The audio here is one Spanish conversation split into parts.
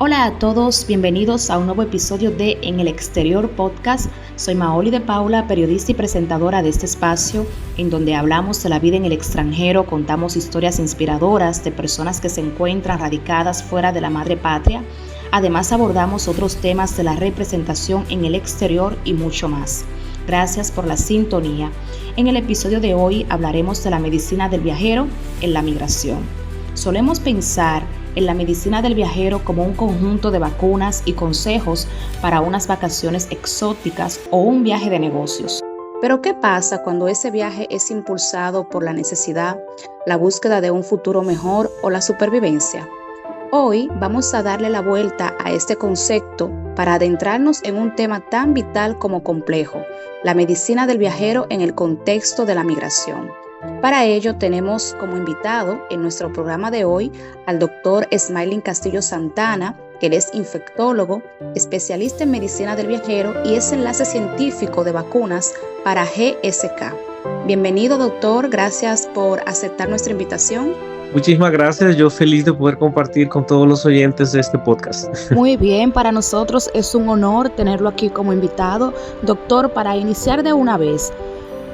Hola a todos, bienvenidos a un nuevo episodio de En el Exterior Podcast. Soy Maoli de Paula, periodista y presentadora de este espacio en donde hablamos de la vida en el extranjero, contamos historias inspiradoras de personas que se encuentran radicadas fuera de la madre patria. Además abordamos otros temas de la representación en el exterior y mucho más. Gracias por la sintonía. En el episodio de hoy hablaremos de la medicina del viajero en la migración. Solemos pensar en la medicina del viajero como un conjunto de vacunas y consejos para unas vacaciones exóticas o un viaje de negocios. Pero ¿qué pasa cuando ese viaje es impulsado por la necesidad, la búsqueda de un futuro mejor o la supervivencia? Hoy vamos a darle la vuelta a este concepto para adentrarnos en un tema tan vital como complejo, la medicina del viajero en el contexto de la migración. Para ello tenemos como invitado en nuestro programa de hoy al doctor Smailin Castillo Santana, que él es infectólogo, especialista en medicina del viajero y es enlace científico de vacunas para GSK. Bienvenido, doctor, gracias por aceptar nuestra invitación. Muchísimas gracias, yo feliz de poder compartir con todos los oyentes de este podcast. Muy bien, para nosotros es un honor tenerlo aquí como invitado. Doctor, para iniciar de una vez,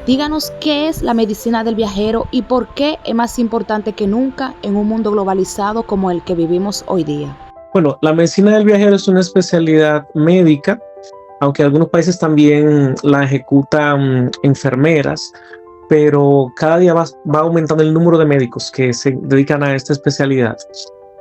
díganos qué es la medicina del viajero y por qué es más importante que nunca en un mundo globalizado como el que vivimos hoy día. Bueno, la medicina del viajero es una especialidad médica, aunque algunos países también la ejecutan enfermeras, pero cada día va aumentando el número de médicos que se dedican a esta especialidad,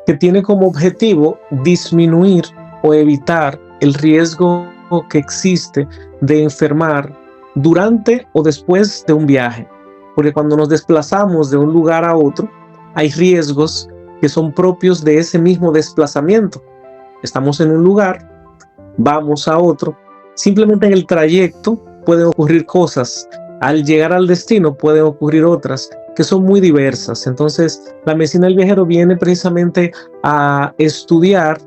que tiene como objetivo disminuir o evitar el riesgo que existe de enfermar durante o después de un viaje, porque cuando nos desplazamos de un lugar a otro, hay riesgos que son propios de ese mismo desplazamiento. Estamos en un lugar, vamos a otro, simplemente en el trayecto pueden ocurrir cosas, al llegar al destino pueden ocurrir otras que son muy diversas. Entonces, la medicina del viajero viene precisamente a estudiar,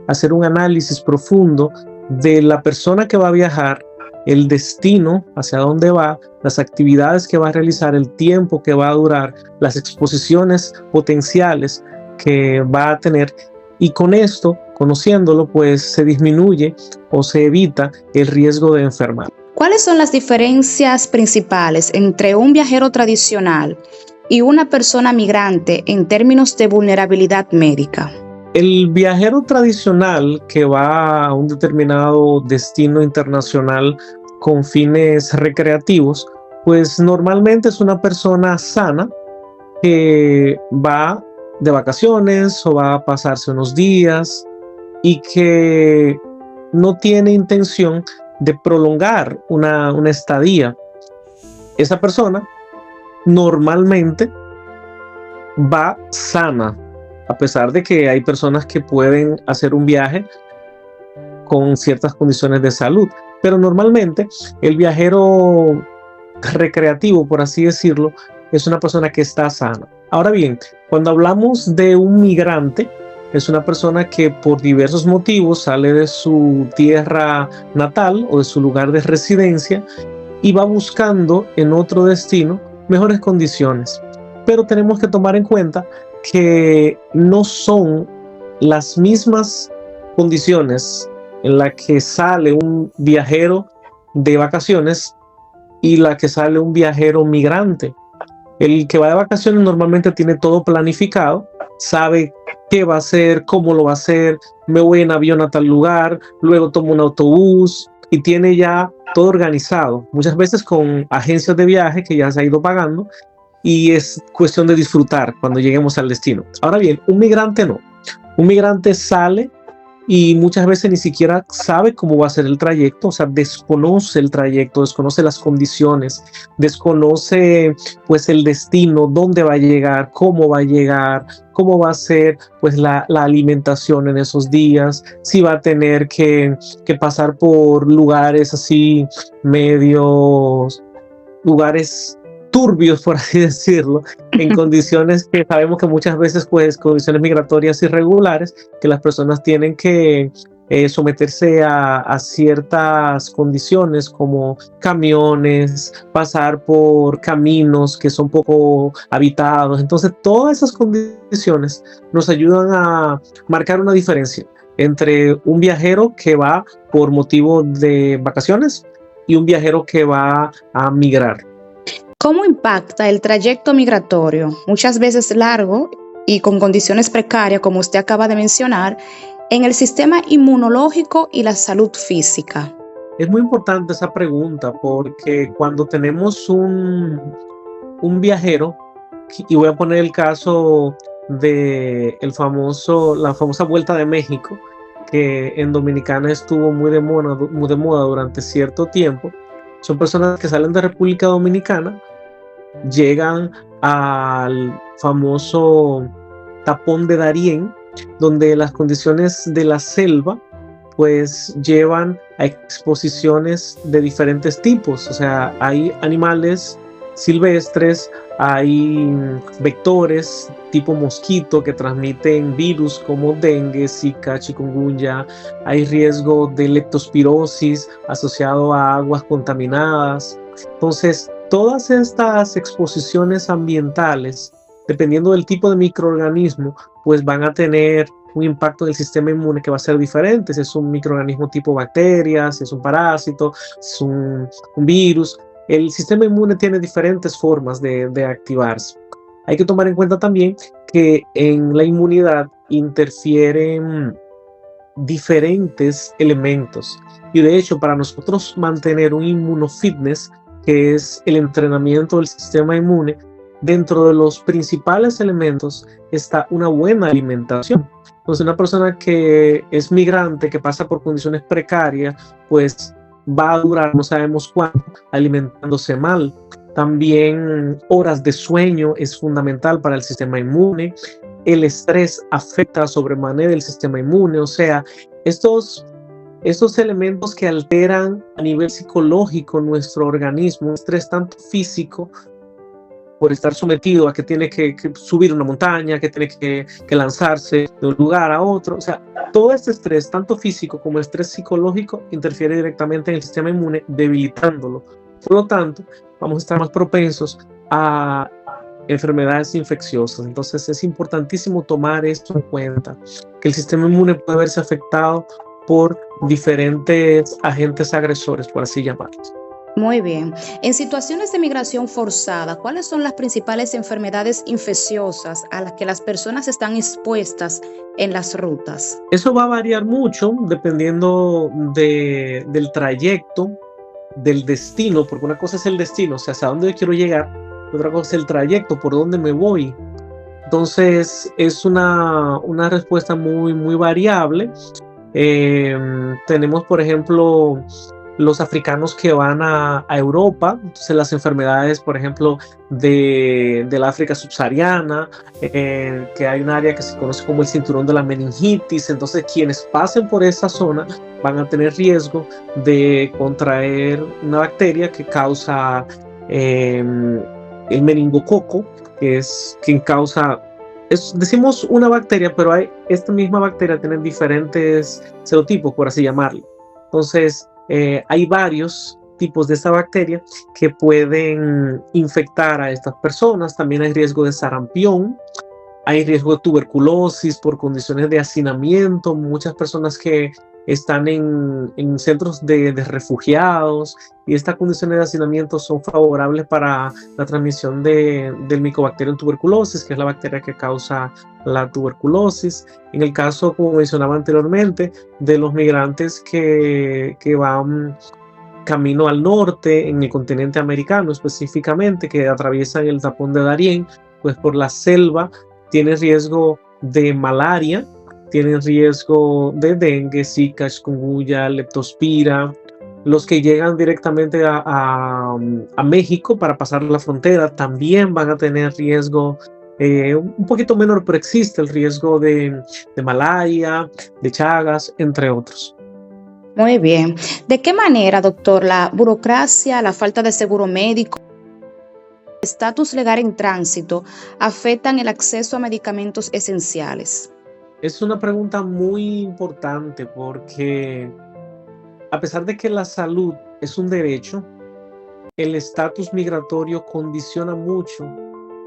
a hacer un análisis profundo de la persona que va a viajar, el destino, hacia dónde va, las actividades que va a realizar, el tiempo que va a durar, las exposiciones potenciales que va a tener, y con esto, conociéndolo, pues se disminuye o se evita el riesgo de enfermar. ¿Cuáles son las diferencias principales entre un viajero tradicional y una persona migrante en términos de vulnerabilidad médica? El viajero tradicional que va a un determinado destino internacional con fines recreativos, pues normalmente es una persona sana que va de vacaciones o va a pasarse unos días y que no tiene intención de prolongar una estadía. Esa persona normalmente va sana, a pesar de que hay personas que pueden hacer un viaje con ciertas condiciones de salud, pero normalmente el viajero recreativo, por así decirlo, es una persona que está sana. Ahora bien, cuando hablamos de un migrante, es una persona que por diversos motivos sale de su tierra natal o de su lugar de residencia y va buscando en otro destino mejores condiciones. Pero tenemos que tomar en cuenta que no son las mismas condiciones en las que sale un viajero de vacaciones y la que sale un viajero migrante. El que va de vacaciones normalmente tiene todo planificado, sabe qué va a hacer, cómo lo va a hacer, me voy en avión a tal lugar, luego tomo un autobús y tiene ya todo organizado, muchas veces con agencias de viaje que ya se ha ido pagando, y es cuestión de disfrutar cuando lleguemos al destino. Ahora bien, un migrante no. Un migrante sale y muchas veces ni siquiera sabe cómo va a ser el trayecto, o sea, desconoce el trayecto, desconoce las condiciones, desconoce pues el destino, dónde va a llegar, cómo va a ser pues la alimentación en esos días, si va a tener que pasar por lugares así medios, lugares turbios, por así decirlo, en condiciones que sabemos que muchas veces, pues, condiciones migratorias irregulares, que las personas tienen que someterse a ciertas condiciones como camiones, pasar por caminos que son poco habitados. Entonces, todas esas condiciones nos ayudan a marcar una diferencia entre un viajero que va por motivo de vacaciones y un viajero que va a migrar. ¿Cómo impacta el trayecto migratorio, muchas veces largo y con condiciones precarias, como usted acaba de mencionar, en el sistema inmunológico y la salud física? Es muy importante esa pregunta porque cuando tenemos un viajero, y voy a poner el caso de la famosa Vuelta de México, que en Dominicana estuvo muy de moda durante cierto tiempo. Son personas que salen de República Dominicana, llegan al famoso tapón de Darién, donde las condiciones de la selva pues llevan a exposiciones de diferentes tipos. O sea, hay animales silvestres, hay vectores tipo mosquito que transmiten virus como dengue, zika, chikungunya, hay riesgo de leptospirosis asociado a aguas contaminadas. Entonces, todas estas exposiciones ambientales, dependiendo del tipo de microorganismo, pues van a tener un impacto del sistema inmune que va a ser diferente. Si es un microorganismo tipo bacteria, si es un parásito, si es un virus. El sistema inmune tiene diferentes formas de activarse. Hay que tomar en cuenta también que en la inmunidad interfieren diferentes elementos. Y de hecho, para nosotros mantener un inmunofitness, que es el entrenamiento del sistema inmune, dentro de los principales elementos está una buena alimentación. Entonces, una persona que es migrante, que pasa por condiciones precarias, pues va a durar no sabemos cuánto alimentándose mal. También horas de sueño es fundamental para el sistema inmune. El estrés afecta sobremanera el sistema inmune. O sea, estos elementos que alteran a nivel psicológico nuestro organismo, estrés tanto físico, por estar sometido a que tiene que subir una montaña, que tiene que lanzarse de un lugar a otro. O sea, todo este estrés, tanto físico como estrés psicológico, interfiere directamente en el sistema inmune, debilitándolo. Por lo tanto, vamos a estar más propensos a enfermedades infecciosas. Entonces, es importantísimo tomar esto en cuenta, que el sistema inmune puede verse afectado por diferentes agentes agresores, por así llamarlos. Muy bien. En situaciones de migración forzada, ¿cuáles son las principales enfermedades infecciosas a las que las personas están expuestas en las rutas? Eso va a variar mucho dependiendo del trayecto, del destino, porque una cosa es el destino, o sea, hacia dónde yo quiero llegar, otra cosa es el trayecto, por dónde me voy. Entonces, es una respuesta muy, muy variable. Tenemos, por ejemplo, los africanos que van a Europa. Entonces, las enfermedades, por ejemplo, de la África subsahariana, que hay un área que se conoce como el cinturón de la meningitis. Entonces, quienes pasen por esa zona van a tener riesgo de contraer una bacteria que causa el meningococo, que es quien causa... decimos una bacteria, pero esta misma bacteria tiene diferentes serotipos, por así llamarlo. Entonces, hay varios tipos de esta bacteria que pueden infectar a estas personas. También hay riesgo de sarampión, hay riesgo de tuberculosis por condiciones de hacinamiento. Muchas personas que están en centros de refugiados, y estas condiciones de hacinamiento son favorables para la transmisión del Mycobacterium tuberculosis, que es la bacteria que causa la tuberculosis. En el caso, como mencionaba anteriormente, de los migrantes que van camino al norte, en el continente americano específicamente, que atraviesan el tapón de Darién, pues por la selva tienen riesgo de malaria, tienen riesgo de dengue, zika, chikungunya, leptospira. Los que llegan directamente a México para pasar la frontera también van a tener riesgo un poquito menor, pero existe el riesgo de malaria, de Chagas, entre otros. Muy bien. ¿De qué manera, doctor, la burocracia, la falta de seguro médico, el estatus legal en tránsito afectan el acceso a medicamentos esenciales? Es una pregunta muy importante porque a pesar de que la salud es un derecho, el estatus migratorio condiciona mucho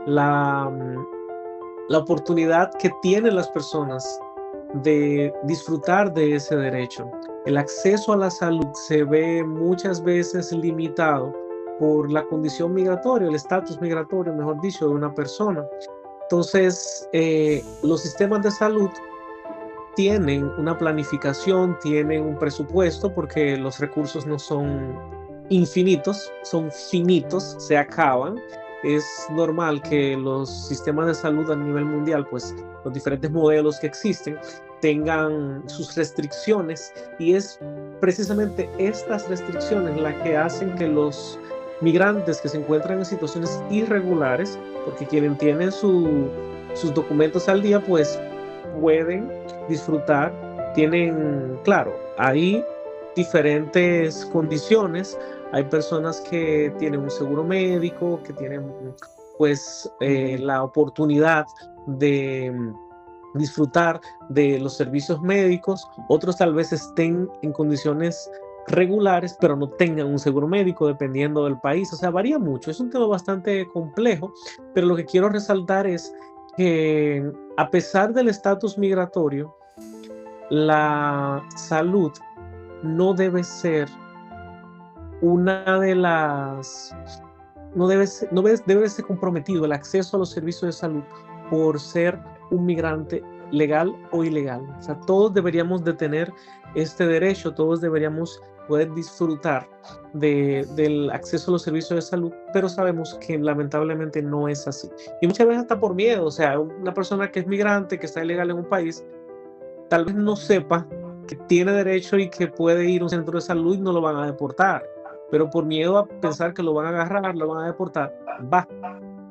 la, la oportunidad que tienen las personas de disfrutar de ese derecho. El acceso a la salud se ve muchas veces limitado por la condición migratoria, el estatus migratorio, mejor dicho, de una persona. Entonces, los sistemas de salud tienen una planificación, tienen un presupuesto, porque los recursos no son infinitos, son finitos, se acaban. Es normal que los sistemas de salud a nivel mundial, pues los diferentes modelos que existen, tengan sus restricciones, y es precisamente estas restricciones las que hacen que los migrantes que se encuentran en situaciones irregulares, porque quienes tienen sus documentos al día, pues pueden disfrutar, tienen, claro, hay diferentes condiciones. Hay personas que tienen un seguro médico, que tienen pues la oportunidad de disfrutar de los servicios médicos. Otros tal vez estén en condiciones regulares, pero no tengan un seguro médico, dependiendo del país. O sea, varía mucho. Es un tema bastante complejo, pero lo que quiero resaltar es que a pesar del estatus migratorio, la salud no debe ser una de las... debe ser comprometido el acceso a los servicios de salud por ser un migrante legal o ilegal. O sea, todos deberíamos de tener este derecho, todos deberíamos poder disfrutar del acceso a los servicios de salud, pero sabemos que lamentablemente no es así. Y muchas veces hasta por miedo. O sea, una persona que es migrante, que está ilegal en un país, tal vez no sepa que tiene derecho y que puede ir a un centro de salud y no lo van a deportar, pero por miedo a pensar que lo van a agarrar, lo van a deportar, va.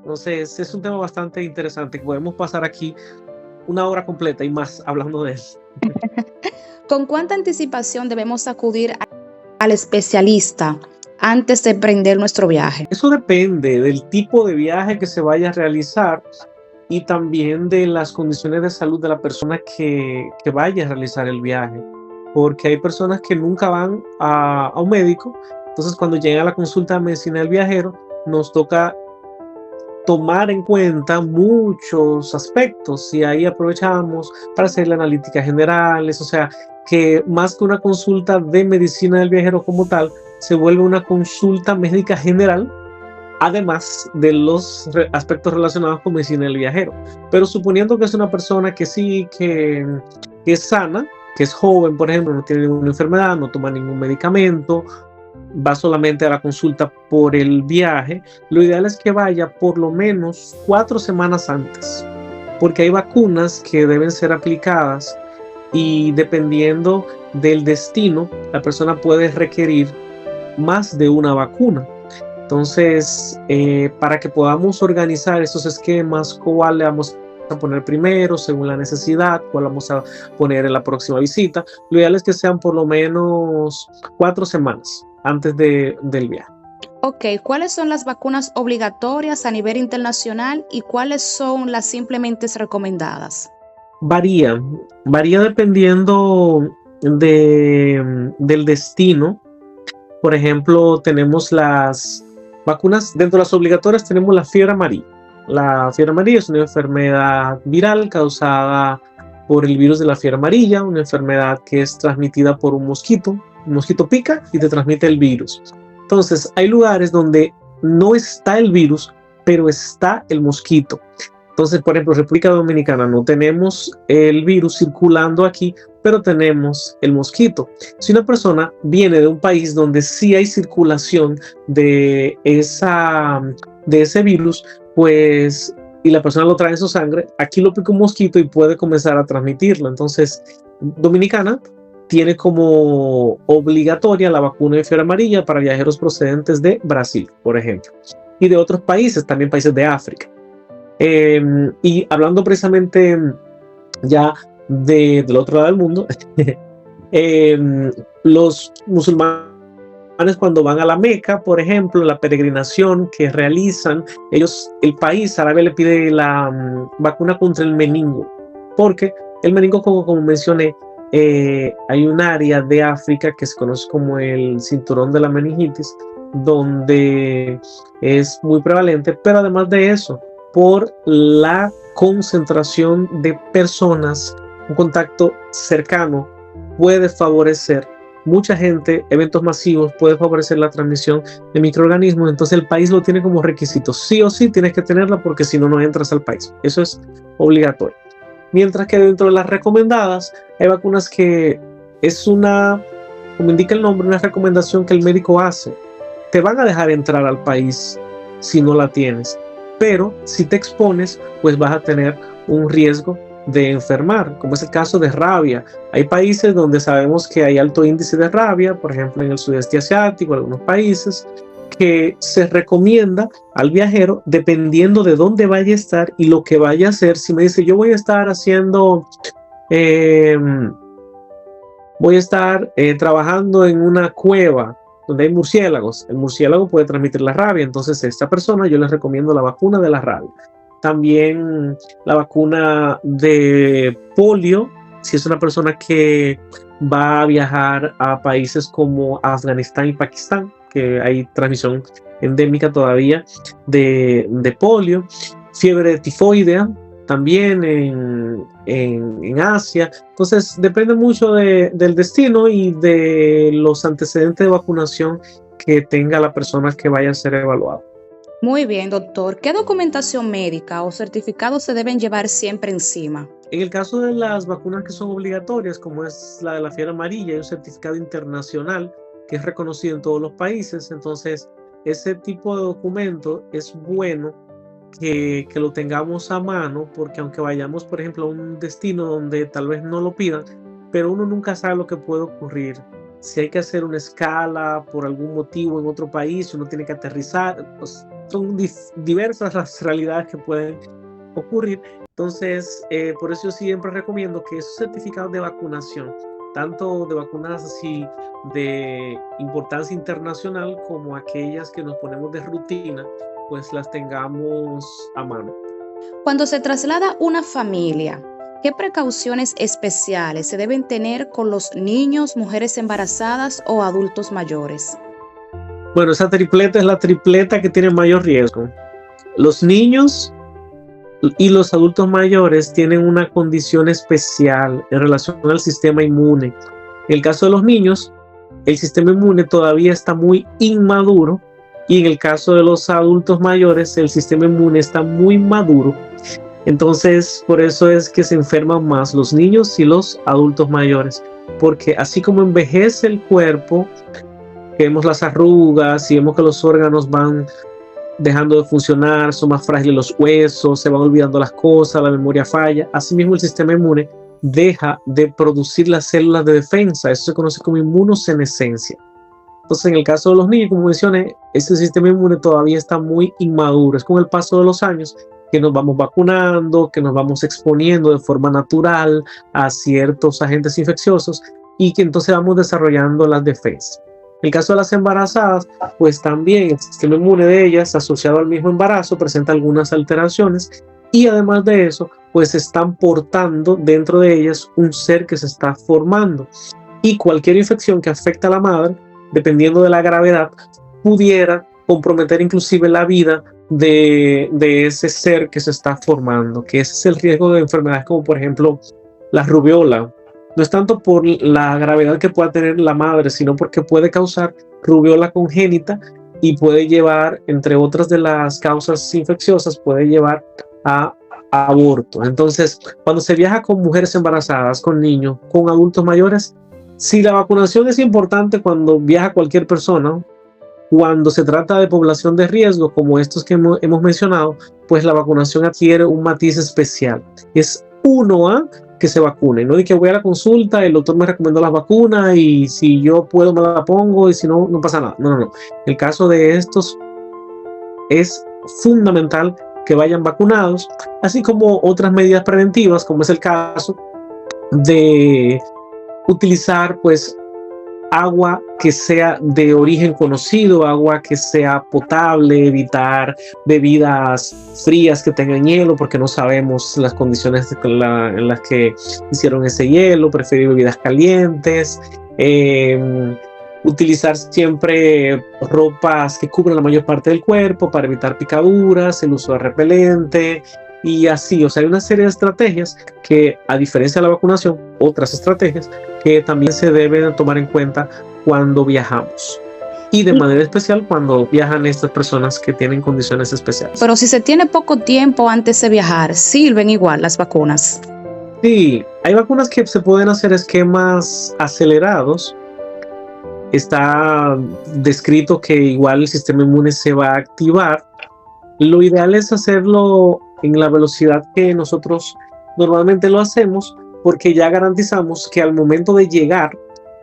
Entonces es un tema bastante interesante. Podemos pasar aquí una hora completa y más hablando de eso. ¿Con cuánta anticipación debemos acudir al especialista antes de emprender nuestro viaje? Eso depende del tipo de viaje que se vaya a realizar y también de las condiciones de salud de la persona que vaya a realizar el viaje, porque hay personas que nunca van a un médico. Entonces, cuando llega a la consulta de medicina del viajero, nos toca tomar en cuenta muchos aspectos, y ahí aprovechamos para hacer las analíticas generales. O sea, que más que una consulta de medicina del viajero como tal, se vuelve una consulta médica general, además de los aspectos relacionados con medicina del viajero. Pero suponiendo que es una persona que sí, que es sana, que es joven, por ejemplo, no tiene ninguna enfermedad, no toma ningún medicamento, va solamente a la consulta por el viaje, lo ideal es que vaya por lo menos 4 semanas antes, porque hay vacunas que deben ser aplicadas, y dependiendo del destino, la persona puede requerir más de una vacuna. Entonces, para que podamos organizar esos esquemas, cuál le vamos a poner primero según la necesidad, cuál vamos a poner en la próxima visita, lo ideal es que sean por lo menos 4 semanas antes del viaje. Ok, ¿cuáles son las vacunas obligatorias a nivel internacional y cuáles son las simplemente recomendadas? Varía dependiendo del destino. Por ejemplo, tenemos las vacunas, dentro de las obligatorias tenemos la fiebre amarilla. La fiebre amarilla es una enfermedad viral causada por el virus de la fiebre amarilla, una enfermedad que es transmitida por un mosquito. Un mosquito pica y te transmite el virus. Entonces, hay lugares donde no está el virus, pero está el mosquito. Entonces, por ejemplo, República Dominicana no tenemos el virus circulando aquí, pero tenemos el mosquito. Si una persona viene de un país donde sí hay circulación de ese virus, pues, y la persona lo trae en su sangre, aquí lo pica un mosquito y puede comenzar a transmitirlo. Entonces, Dominicana tiene como obligatoria la vacuna de fiebre amarilla para viajeros procedentes de Brasil, por ejemplo, y de otros países, también países de África. Y hablando precisamente ya del otro lado del mundo, los musulmanes, cuando van a la Meca, por ejemplo, la peregrinación que realizan, el país árabe le pide la vacuna contra el meningo, porque El meningococo, como mencioné, hay un área de África que se conoce como el cinturón de la meningitis, donde es muy prevalente, pero además de eso, por la concentración de personas, un contacto cercano puede favorecer mucha gente, eventos masivos, puede favorecer la transmisión de microorganismos. Entonces el país lo tiene como requisito, sí o sí tienes que tenerla porque si no, no entras al país, eso es obligatorio. Mientras que dentro de las recomendadas hay vacunas que es una, como indica el nombre, una recomendación que el médico hace. Te van a dejar entrar al país si no la tienes, pero si te expones, pues vas a tener un riesgo de enfermar, como es el caso de rabia. Hay países donde sabemos que hay alto índice de rabia, por ejemplo en el sudeste asiático, algunos países, que se recomienda al viajero, dependiendo de dónde vaya a estar y lo que vaya a hacer. Si me dice, yo voy a estar haciendo, trabajando en una cueva donde hay murciélagos, el murciélago puede transmitir la rabia, entonces a esta persona yo les recomiendo la vacuna de la rabia. También la vacuna de polio, si es una persona que va a viajar a países como Afganistán y Pakistán, que hay transmisión endémica todavía de polio. Fiebre tifoidea también en Asia. Entonces depende mucho del destino y de los antecedentes de vacunación que tenga la persona que vaya a ser evaluada. Muy bien, doctor. ¿Qué documentación médica o certificados se deben llevar siempre encima? En el caso de las vacunas que son obligatorias, como es la de la fiebre amarilla, hay un certificado internacional que es reconocido en todos los países. Entonces, ese tipo de documento es bueno que lo tengamos a mano, porque aunque vayamos, por ejemplo, a un destino donde tal vez no lo pidan, pero uno nunca sabe lo que puede ocurrir. Si hay que hacer una escala por algún motivo en otro país, uno tiene que aterrizar, pues, son diversas las realidades que pueden ocurrir. Entonces, por eso yo siempre recomiendo que esos certificados de vacunación, tanto de vacunas así de importancia internacional como aquellas que nos ponemos de rutina, pues las tengamos a mano. Cuando se traslada una familia, ¿qué precauciones especiales se deben tener con los niños, mujeres embarazadas o adultos mayores? Bueno, esa tripleta es la tripleta que tiene mayor riesgo. Los niños y los adultos mayores tienen una condición especial en relación al sistema inmune. En el caso de los niños, el sistema inmune todavía está muy inmaduro, y en el caso de los adultos mayores, el sistema inmune está muy maduro. Entonces, por eso es que se enferman más los niños y los adultos mayores, porque así como envejece el cuerpo, vemos las arrugas y vemos que los órganos van dejando de funcionar, son más frágiles los huesos, se van olvidando las cosas, la memoria falla. Asimismo, el sistema inmune deja de producir las células de defensa. Eso se conoce como inmunosenescencia. Entonces, en el caso de los niños, como mencioné, ese sistema inmune todavía está muy inmaduro. Es con el paso de los años que nos vamos vacunando, que nos vamos exponiendo de forma natural a ciertos agentes infecciosos y que entonces vamos desarrollando las defensas. En el caso de las embarazadas, pues también el sistema inmune de ellas, asociado al mismo embarazo, presenta algunas alteraciones, y además de eso, pues están portando dentro de ellas un ser que se está formando, y cualquier infección que afecte a la madre, dependiendo de la gravedad, pudiera comprometer inclusive la vida de ese ser que se está formando, que ese es el riesgo de enfermedades como por ejemplo la rubiola. No es tanto por la gravedad que pueda tener la madre, sino porque puede causar rubiola congénita y puede llevar, entre otras de las causas infecciosas, puede llevar a aborto. Entonces, cuando se viaja con mujeres embarazadas, con niños, con adultos mayores, si la vacunación es importante cuando viaja cualquier persona, cuando se trata de población de riesgo, como estos que hemos mencionado, pues la vacunación adquiere un matiz especial. Es 1A que se vacune, no de que voy a la consulta, el doctor me recomendó las vacunas y si yo puedo me la pongo y si no, no pasa nada. No. El caso de estos es fundamental que vayan vacunados, así como otras medidas preventivas, como es el caso de utilizar pues agua que sea de origen conocido, agua que sea potable, evitar bebidas frías que tengan hielo porque no sabemos las condiciones en las que hicieron ese hielo, preferir bebidas calientes, utilizar siempre ropas que cubran la mayor parte del cuerpo para evitar picaduras, el uso de repelente y así. O sea, hay una serie de estrategias que, a diferencia de la vacunación, otras estrategias que también se deben tomar en cuenta cuando viajamos. Y de manera especial cuando viajan estas personas que tienen condiciones especiales. Pero si se tiene poco tiempo antes de viajar, ¿sirven igual las vacunas? Sí, hay vacunas que se pueden hacer esquemas acelerados. Está descrito que igual el sistema inmune se va a activar. Lo ideal es hacerlo en la velocidad que nosotros normalmente lo hacemos, porque ya garantizamos que al momento de llegar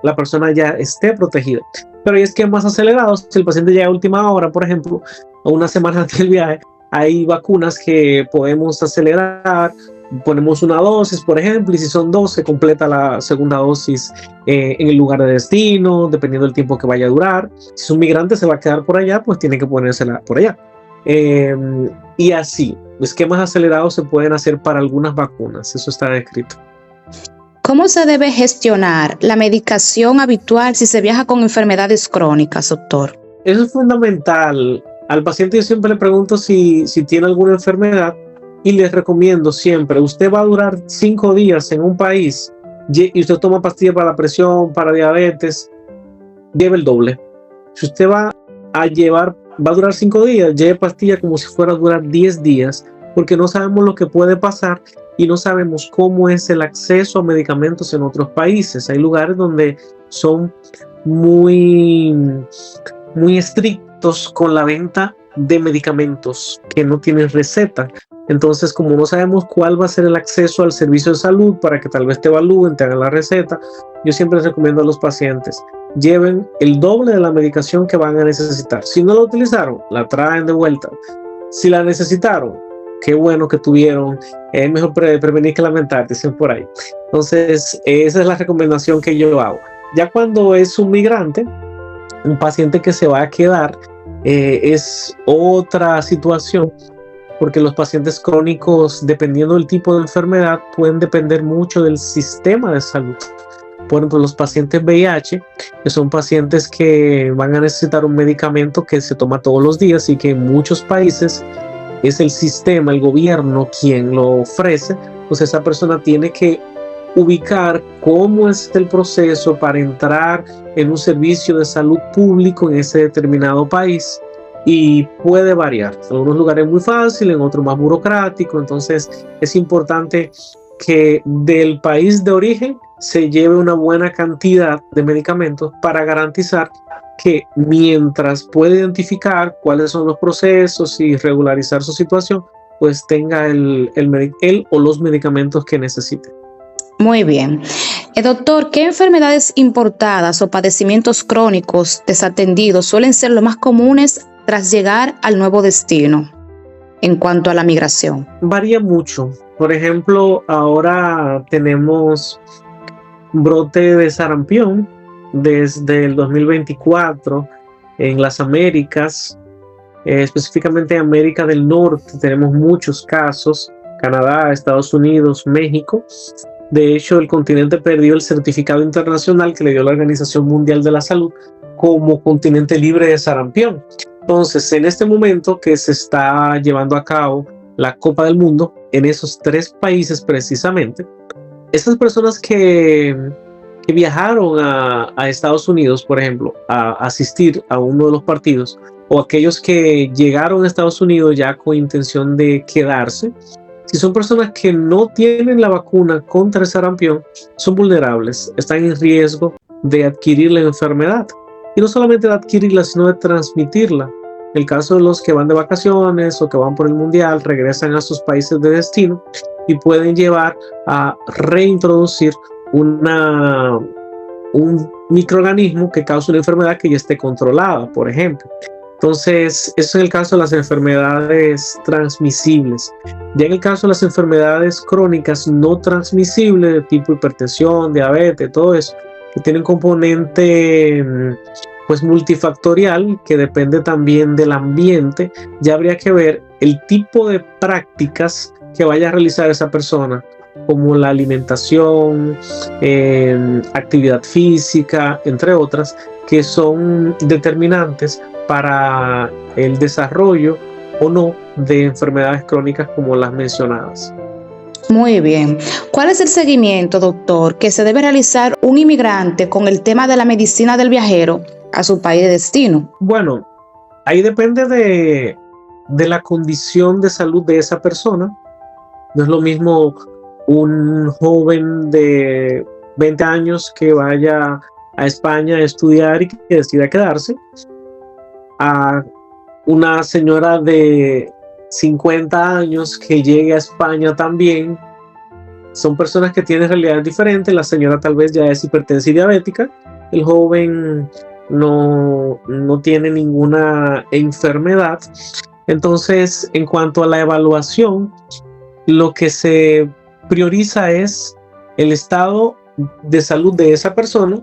la persona ya esté protegida. Pero hay esquemas acelerados. Si el paciente llega a última hora, por ejemplo, o una semana antes del viaje, hay vacunas que podemos acelerar. Ponemos una dosis, por ejemplo, y si son 2, se completa la segunda dosis en el lugar de destino, dependiendo del tiempo que vaya a durar. Si es un migrante, se va a quedar por allá, pues tiene que ponérsela por allá. Y así, esquemas acelerados se pueden hacer para algunas vacunas, eso está descrito. ¿Cómo se debe gestionar la medicación habitual si se viaja con enfermedades crónicas, doctor? Eso es fundamental. Al paciente yo siempre le pregunto si tiene alguna enfermedad y les recomiendo siempre, usted va a durar 5 días en un país y usted toma pastillas para la presión, para diabetes, lleve el doble. Si usted va a durar 5 días, lleve pastillas como si fuera a durar 10 días, porque no sabemos lo que puede pasar y no sabemos cómo es el acceso a medicamentos en otros países. Hay lugares donde son muy estrictos con la venta de medicamentos que no tienen receta. Entonces, como no sabemos cuál va a ser el acceso al servicio de salud para que tal vez te evalúen, te hagan la receta, yo siempre les recomiendo a los pacientes, lleven el doble de la medicación que van a necesitar. Si no la utilizaron, la traen de vuelta. Si la necesitaron, qué bueno que tuvieron, es mejor prevenir que lamentar, dicen por ahí. Entonces, esa es la recomendación que yo hago. Ya cuando es un migrante, un paciente que se va a quedar, es otra situación, porque los pacientes crónicos, dependiendo del tipo de enfermedad, pueden depender mucho del sistema de salud. Por ejemplo, los pacientes VIH, que son pacientes que van a necesitar un medicamento que se toma todos los días y que en muchos países es el sistema, el gobierno quien lo ofrece, pues esa persona tiene que ubicar cómo es el proceso para entrar en un servicio de salud público en ese determinado país, y puede variar. En algunos lugares muy fácil, en otros más burocrático. Entonces es importante que del país de origen se lleve una buena cantidad de medicamentos para garantizar que mientras puede identificar cuáles son los procesos y regularizar su situación, pues tenga él o los medicamentos que necesite. Muy bien. Doctor, ¿qué enfermedades importadas o padecimientos crónicos desatendidos suelen ser los más comunes tras llegar al nuevo destino en cuanto a la migración? Varía mucho. Por ejemplo, ahora tenemos brote de sarampión desde el 2024 en las Américas, específicamente en América del Norte tenemos muchos casos, Canadá, Estados Unidos, México. De hecho, el continente perdió el certificado internacional que le dio la Organización Mundial de la Salud como continente libre de sarampión. Entonces, en este momento que se está llevando a cabo la Copa del Mundo, en esos 3 países precisamente, esas personas que viajaron a Estados Unidos, por ejemplo, a asistir a uno de los partidos, o aquellos que llegaron a Estados Unidos ya con intención de quedarse, si son personas que no tienen la vacuna contra el sarampión, son vulnerables, están en riesgo de adquirir la enfermedad. Y no solamente de adquirirla, sino de transmitirla. En el caso de los que van de vacaciones o que van por el mundial, regresan a sus países de destino y pueden llevar a reintroducir un microorganismo que causa una enfermedad que ya esté controlada, por ejemplo. Entonces, eso es el caso de las enfermedades transmisibles. Ya en el caso de las enfermedades crónicas no transmisibles, de tipo hipertensión, diabetes, todo eso, que tiene un componente pues multifactorial que depende también del ambiente. Ya habría que ver el tipo de prácticas que vaya a realizar esa persona, como la alimentación, actividad física, entre otras, que son determinantes para el desarrollo o no de enfermedades crónicas como las mencionadas. Muy bien. ¿Cuál es el seguimiento, doctor, que se debe realizar un inmigrante con el tema de la medicina del viajero a su país de destino? Bueno, ahí depende de la condición de salud de esa persona. No es lo mismo un joven de 20 años que vaya a España a estudiar y que decida quedarse, a una señora de 50 años que llegue a España también. Son personas que tienen realidades diferentes. La señora tal vez ya es hipertensa y diabética, el joven no tiene ninguna enfermedad. Entonces, en cuanto a la evaluación, lo que se prioriza es el estado de salud de esa persona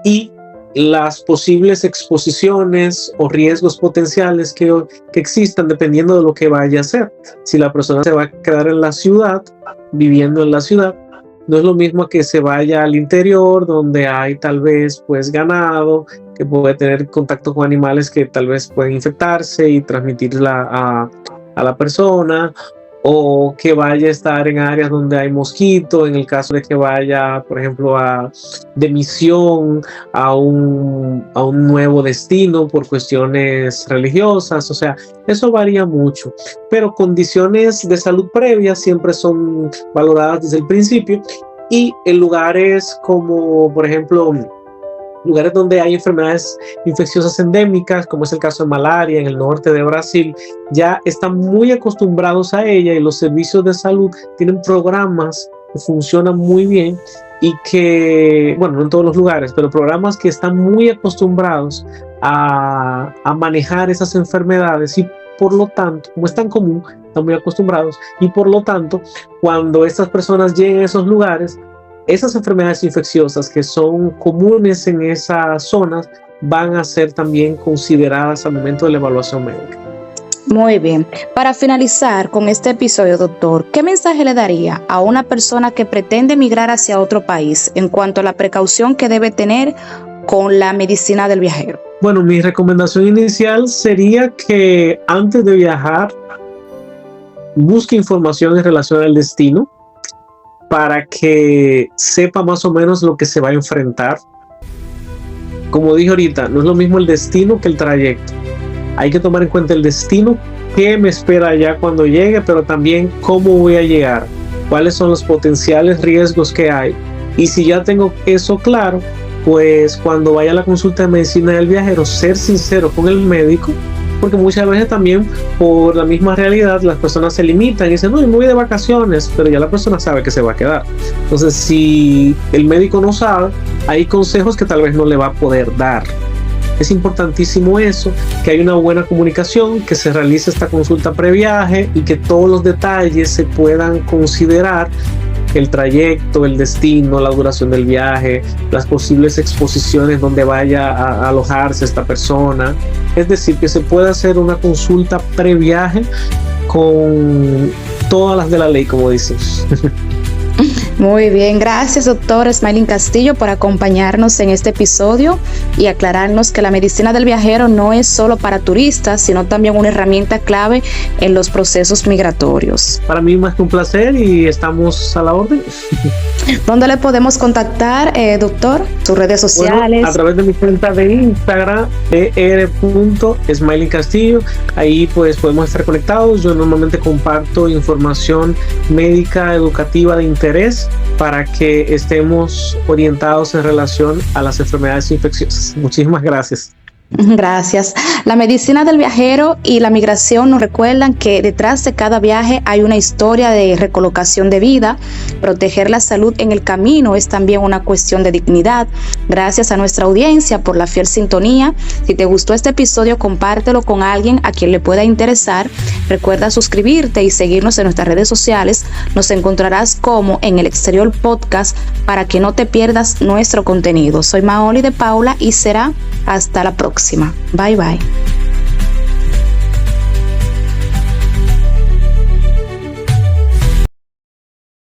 y las posibles exposiciones o riesgos potenciales que existan dependiendo de lo que vaya a hacer. Si la persona se va a quedar en la ciudad, viviendo en la ciudad, no es lo mismo que se vaya al interior, donde hay tal vez pues ganado, que puede tener contacto con animales que tal vez pueden infectarse y transmitirla a la persona, o que vaya a estar en áreas donde hay mosquitos, en el caso de que vaya, por ejemplo, de misión a un nuevo destino por cuestiones religiosas. O sea, eso varía mucho, pero condiciones de salud previas siempre son valoradas desde el principio, y en lugares como, por ejemplo, lugares donde hay enfermedades infecciosas endémicas, como es el caso de malaria en el norte de Brasil, ya están muy acostumbrados a ella, y los servicios de salud tienen programas que funcionan muy bien y que, bueno, no en todos los lugares, pero programas que están muy acostumbrados a manejar esas enfermedades, y por lo tanto, como es tan común, están muy acostumbrados, y por lo tanto, cuando estas personas lleguen a esos lugares, esas enfermedades infecciosas que son comunes en esas zonas van a ser también consideradas al momento de la evaluación médica. Muy bien. Para finalizar con este episodio, doctor, ¿qué mensaje le daría a una persona que pretende migrar hacia otro país en cuanto a la precaución que debe tener con la medicina del viajero? Bueno, mi recomendación inicial sería que antes de viajar busque información en relación al destino, para que sepa más o menos lo que se va a enfrentar. Como dije ahorita, no es lo mismo el destino que el trayecto. Hay que tomar en cuenta el destino, qué me espera allá cuando llegue, pero también cómo voy a llegar, cuáles son los potenciales riesgos que hay. Y si ya tengo eso claro, pues cuando vaya a la consulta de medicina del viajero, ser sincero con el médico, porque muchas veces también por la misma realidad las personas se limitan y dicen, no, yo me voy de vacaciones, pero ya la persona sabe que se va a quedar. Entonces, si el médico no sabe, hay consejos que tal vez no le va a poder dar. Es importantísimo eso, que haya una buena comunicación, que se realice esta consulta previaje y que todos los detalles se puedan considerar: el trayecto, el destino, la duración del viaje, las posibles exposiciones donde vaya a alojarse esta persona. Es decir, que se pueda hacer una consulta previaje con todas las de la ley, como dicen. Muy bien, gracias doctor Smiling Castillo por acompañarnos en este episodio y aclararnos que la medicina del viajero no es solo para turistas, sino también una herramienta clave en los procesos migratorios. Para mí más que un placer y estamos a la orden. ¿Dónde le podemos contactar, doctor? ¿Sus redes sociales? Bueno, a través de mi cuenta de Instagram, dr.smilingcastillo. Ahí pues podemos estar conectados. Yo normalmente comparto información médica, educativa de interés para que estemos orientados en relación a las enfermedades infecciosas. Muchísimas gracias. Gracias. La medicina del viajero y la migración nos recuerdan que detrás de cada viaje hay una historia de recolocación de vida. Proteger la salud en el camino es también una cuestión de dignidad. Gracias a nuestra audiencia por la fiel sintonía. Si te gustó este episodio, compártelo con alguien a quien le pueda interesar. Recuerda suscribirte y seguirnos en nuestras redes sociales. Nos encontrarás como En el Exterior Podcast para que no te pierdas nuestro contenido. Soy Maoli de Paula y será hasta la próxima. Bye bye.